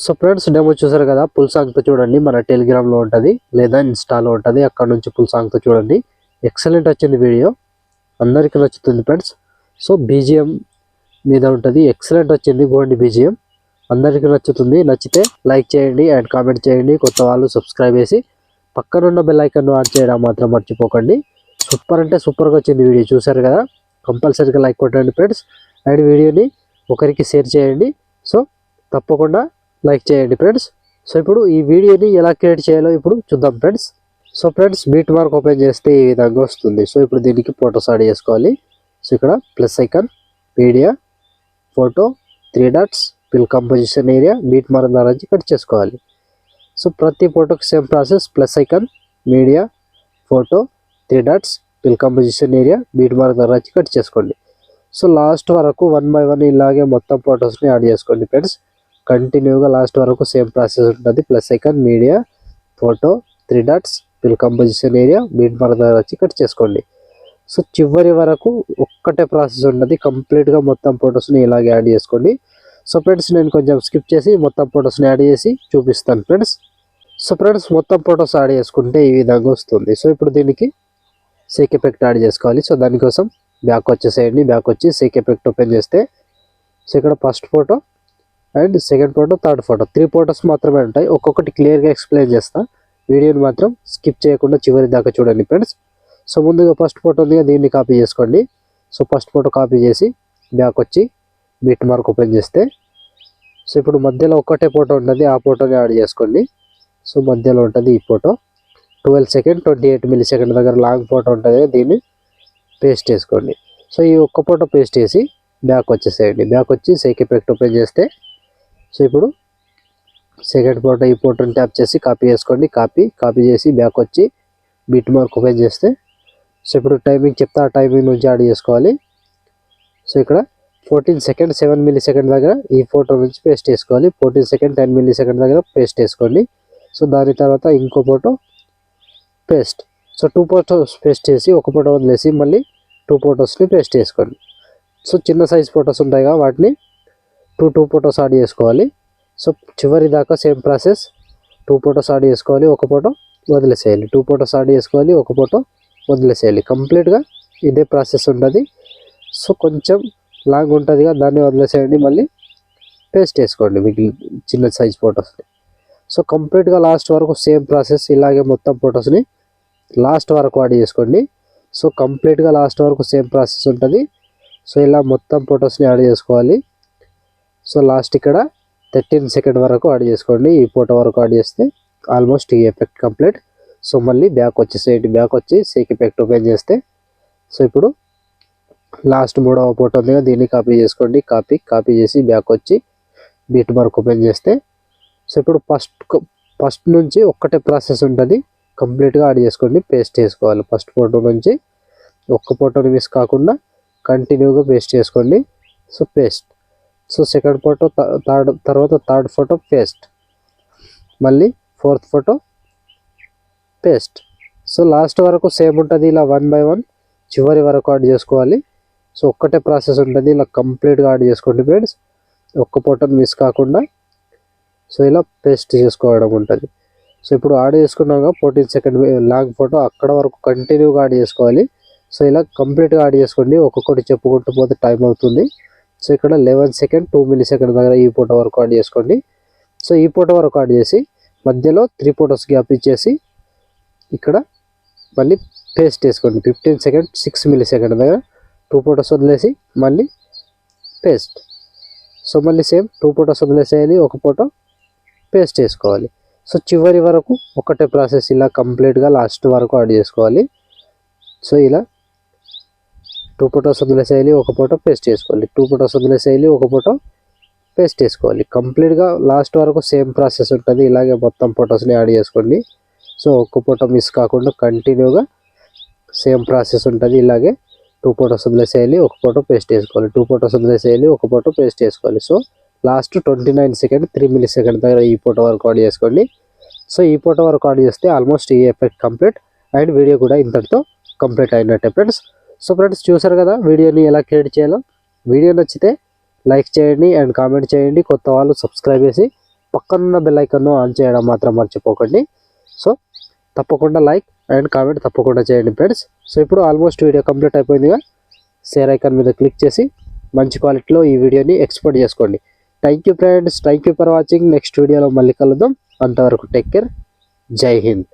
So friends demo చూసారు కదా, full song తో చూడండి. మన టెలిగ్రామ్ లో ఉంటది లేదా ఇన్స్టాలో ఉంటది, అక్కడ నుంచి ఫుల్ సాంగ్ తో చూడండి. ఎక్సలెంట్ వచ్చింది వీడియో, అందరికి నచ్చుతుంది ఫ్రెండ్స్. సో బీజిఎం మీద ఉంటది, ఎక్సలెంట్ వచ్చింది గోండి బీజిఎం, అందరికి నచ్చుతుంది. నచ్చితే లైక్ చేయండి అండ్ కామెంట్ చేయండి. కొత్త వాళ్ళు సబ్స్క్రైబ్ చేసి పక్కనున్న బెల్ ఐకాన్ ఆన్ చేయడం మాత్రం మర్చిపోకండి. సూపర్ అంటే సూపర్గా వచ్చింది వీడియో, చూసారు కదా. కంపల్సరీగా లైక్ కొట్టండి ఫ్రెండ్స్, అండ్ వీడియోని ఒకరికి షేర్ చేయండి. సో తప్పకుండా లైక్ చేయండి ఫ్రెండ్స్. సో ఇప్పుడు ఈ వీడియోని ఎలా క్రియేట్ చేయాలో ఇప్పుడు చూద్దాం friends. So friends beat mark open చేస్తే ఈ విధంగా వస్తుంది. సో ఇప్పుడు దీనికి ఫోటోస్ యాడ్ చేసుకోవాలి. సో ఇక్కడ plus icon, media, photo, 3 dots, fill composition area, beat mark ద్వారా కట్ చేసుకోవాలి. సో ప్రతి ఫోటోకి same process, plus icon, media, photo, 3 dots, fill composition area, beat mark ద్వారా కట్ చేసుకోండి. సో లాస్ట్ వరకు 1 బై 1 ఇలాగే మొత్తం ఫొటోస్ని యాడ్ చేసుకోండి ఫ్రెండ్స్. కంటిన్యూగా లాస్ట్ వరకు సేమ్ ప్రాసెస్ ఉంటుంది. Plus icon, media, photo, 3 dots, fill composition area, beat mark ద్వారా వచ్చి కట్ చేసుకోండి. సో చివరి వరకు ఒక్కటే ప్రాసెస్ ఉంటుంది. కంప్లీట్గా మొత్తం ఫొటోస్ని ఇలాగే యాడ్ చేసుకోండి. సో ఫ్రెండ్స్ నేను కొంచెం స్కిప్ చేసి మొత్తం ఫొటోస్ని యాడ్ చేసి చూపిస్తాను ఫ్రెండ్స్. సో ఫ్రెండ్స్ మొత్తం ఫొటోస్ యాడ్ చేసుకుంటే ఈ విధంగా వస్తుంది. సో ఇప్పుడు దీనికి సేక్ ఎఫెక్ట్ యాడ్ చేసుకోవాలి. సో దానికోసం బ్యాక్ వచ్చేసేయండి. బ్యాక్ వచ్చి సేక్ ఎఫెక్ట్ ఓపెన్ చేస్తే సో ఇక్కడ first photo and second photo, third photo, 3 photos మాత్రమే ఉంటాయి. ఒక్కొక్కటి క్లియర్గా ఎక్స్ప్లెయిన్ చేస్తా, వీడియోని మాత్రం స్కిప్ చేయకుండా చివరి దాకా చూడండి ఫ్రెండ్స్. సో ముందుగా ఫస్ట్ ఫోటో ఉంది, దీన్ని కాపీ చేసుకోండి. సో ఫస్ట్ ఫోటో కాపీ చేసి బ్యాక్ వచ్చి బీట్ మార్క్ ఓపెన్ చేస్తే సో ఇప్పుడు మధ్యలో ఒక్కటే ఫోటో ఉంటుంది, ఆ ఫోటోని యాడ్ చేసుకోండి. సో మధ్యలో ఉంటుంది ఈ ఫోటో, 12 సెకండ్ 28 మిల్లీ సెకండ్ దగ్గర లాంగ్ ఫోటో ఉంటుంది, దీన్ని పేస్ట్ చేసుకోండి. సో ఈ ఒక్క ఫోటో పేస్ట్ చేసి బ్యాక్ వచ్చేసేయండి. బ్యాక్ వచ్చి సేక్ ఎఫెక్ట్ ఓపెన్ చేస్తే సో ఇప్పుడు సెకండ్ ఫోటో, ఈ ఫోటోని ట్యాప్ చేసి కాపీ చేసుకోండి. కాపీ చేసి బ్యాక్ వచ్చి బీట్ మార్క్ ఓపెన్ చేస్తే సో ఇప్పుడు టైమింగ్ చెప్తే ఆ టైమింగ్ నుంచి యాడ్ చేసుకోవాలి. సో ఇక్కడ 14 సెకండ్ 7 మిల్లీ సెకండ్ దగ్గర ఈ ఫోటో నుంచి పేస్ట్ చేసుకోవాలి. 14 సెకండ్ 10 మిల్లీ సెకండ్ దగ్గర పేస్ట్ చేసుకోండి. సో దాని తర్వాత ఇంకో photo paste. So 2 photos paste చేసి ఒక ఫోటో వదిలేసి మళ్ళీ 2 ఫొటోస్ని పేస్ట్ చేసుకోండి. సో చిన్న సైజ్ ఫొటోస్ ఉంటాయి కదా, వాటిని 2 ఫొటోస్ యాడ్ చేసుకోవాలి. సో చివరి దాకా సేమ్ ప్రాసెస్, 2 ఫొటోస్ యాడ్ చేసుకోవాలి, ఒక ఫోటో వదిలేసేయాలి. 2 ఫొటోస్ యాడ్ చేసుకోవాలి, ఒక ఫోటో వదిలేసేయాలి. కంప్లీట్గా ఇదే ప్రాసెస్ ఉంటుంది. సో కొంచెం లాంగ్ ఉంటుంది కదా, దాన్ని వదిలేసేయండి, మళ్ళీ పేస్ట్ చేసుకోండి మీకు చిన్న సైజ్ ఫొటోస్ని. సో కంప్లీట్గా లాస్ట్ వరకు సేమ్ ప్రాసెస్, ఇలాగే మొత్తం ఫొటోస్ని లాస్ట్ వరకు యాడ్ చేసుకోండి. సో కంప్లీట్గా లాస్ట్ వరకు సేమ్ ప్రాసెస్ ఉంటుంది. సో ఇలా మొత్తం ఫొటోస్ని యాడ్ చేసుకోవాలి. సో లాస్ట్ ఇక్కడ 13 సెకండ్ వరకు యాడ్ చేసుకోండి. ఈ ఫోటో వరకు యాడ్ చేస్తే ఆల్మోస్ట్ ఈ ఎఫెక్ట్ కంప్లీట్. సో మళ్ళీ బ్యాక్ వచ్చేసేయండి. బ్యాక్ వచ్చి సేక్ ఎఫెక్ట్ ఓపెన్ చేస్తే సో ఇప్పుడు లాస్ట్ 3వ ఫోటో ఉంది, దీన్ని కాపీ చేసుకోండి. కాపీ చేసి బ్యాక్ వచ్చి బీట్ మార్క్ ఓపెన్ చేస్తే సో ఇప్పుడు ఫస్ట్ నుంచి ఒక్కటే ప్రాసెస్ ఉంటుంది, కంప్లీట్గా యాడ్ చేసుకోండి. పేస్ట్ చేసుకోవాలి. ఫస్ట్ ఫోటో నుంచి ఒక్క ఫోటోని మిస్ కాకుండా కంటిన్యూగా పేస్ట్ చేసుకోండి. So paste. So second photo, third photo paste, మళ్ళీ 4th photo paste. So last వరకు సేమ్ ఉంటుంది. ఇలా 1 బై 1 చివరి వరకు యాడ్ చేసుకోవాలి. సో ఒక్కటే ప్రాసెస్ ఉంటుంది, ఇలా కంప్లీట్గా యాడ్ చేసుకోండి ఫ్రెండ్స్, ఒక్క ఫోటోని మిస్ కాకుండా. సో ఇలా పేస్ట్ చేసుకోవడం ఉంటుంది. సో ఇప్పుడు యాడ్ చేసుకున్నాక 14 సెకండ్ లాంగ్ ఫోటో, అక్కడ వరకు కంటిన్యూగా యాడ్ చేసుకోవాలి. సో ఇలా కంప్లీట్గా యాడ్ చేసుకోండి. ఒక్కొక్కటి చెప్పుకుంటూ పోతే టైం అవుతుంది. సో ఇక్కడ 11 సెకండ్ 2 మిల్లీ సెకండ్ దగ్గర ఈ ఫోటో వరకు యాడ్ చేసుకోండి. సో ఈ ఫోటో వరకు యాడ్ చేసి మధ్యలో 3 ఫొటోస్ గ్యాప్ ఇచ్చేసి ఇక్కడ మళ్ళీ పేస్ట్ చేసుకోండి. 15 సెకండ్ 6 మిల్లీ సెకండ్ దగ్గర 2 ఫొటోస్ వదిలేసి మళ్ళీ పేస్ట్. సో మళ్ళీ సేమ్ 2 ఫొటోస్ వదిలేసేయాలి, ఒక ఫోటో పేస్ట్ చేసుకోవాలి. సో చివరి వరకు ఒకటే ప్రాసెస్, ఇలా కంప్లీట్గా లాస్ట్ వరకు యాడ్ చేసుకోవాలి. సో ఇలా 2 ఫొటోస్ వదిలేసేయాలి, ఒక ఫోటో పేస్ట్ చేసుకోవాలి. 2 ఫొటోస్ వదిలేసేయాలి, ఒక ఫోటో పేస్ట్ చేసుకోవాలి. కంప్లీట్గా లాస్ట్ వరకు సేమ్ ప్రాసెస్ ఉంటుంది. ఇలాగే మొత్తం ఫొటోస్ని యాడ్ చేసుకోండి. సో ఒక్క ఫోటో మిస్ కాకుండా కంటిన్యూగా సేమ్ ప్రాసెస్ ఉంటుంది. ఇలాగే 2 ఫొటోస్ వదిలేసేయాలి, ఒక ఫోటో పేస్ట్ చేసుకోవాలి. 2 ఫొటోస్ వదిలేసేయాలి, ఒక ఫోటో పేస్ట్ చేసుకోవాలి. So last 29 second 3 milli second దగ్గర ఈ ఫోటో వరకు యాడ్ చేసుకోండి. సో ఈ ఫోటో వరకు యాడ్ చేస్తే ఆల్మోస్ట్ ఈ ఎఫెక్ట్ కంప్లీట్, అండ్ వీడియో కూడా ఇంతటితో కంప్లీట్ అయినట్టే ఫ్రెండ్స్. సో ఫ్రెండ్స్ చూసారు కదా వీడియోని ఎలా క్రియేట్ చేయాలో. వీడియో నచ్చితే లైక్ చేయండి అండ్ కామెంట్ చేయండి. కొత్త వాళ్ళు సబ్స్క్రైబ్ చేసి పక్కనున్న బెల్ ఐకాన్ను ఆన్ చేయడం మాత్రం మర్చిపోకండి. సో తప్పకుండా లైక్ అండ్ కామెంట్ తప్పకుండా చేయండి ఫ్రెండ్స్. సో ఇప్పుడు ఆల్మోస్ట్ వీడియో కంప్లీట్ అయిపోయిందిగా, షేర్ ఐకాన్ మీద క్లిక్ చేసి మంచి క్వాలిటీలో ఈ వీడియోని ఎక్స్పోర్ట్ చేసుకోండి. Thank you friends, thank you for watching. Next వీడియోలో మళ్ళీ కలుద్దాం. అంతవరకు టేక్ కేర్. జై హింద్.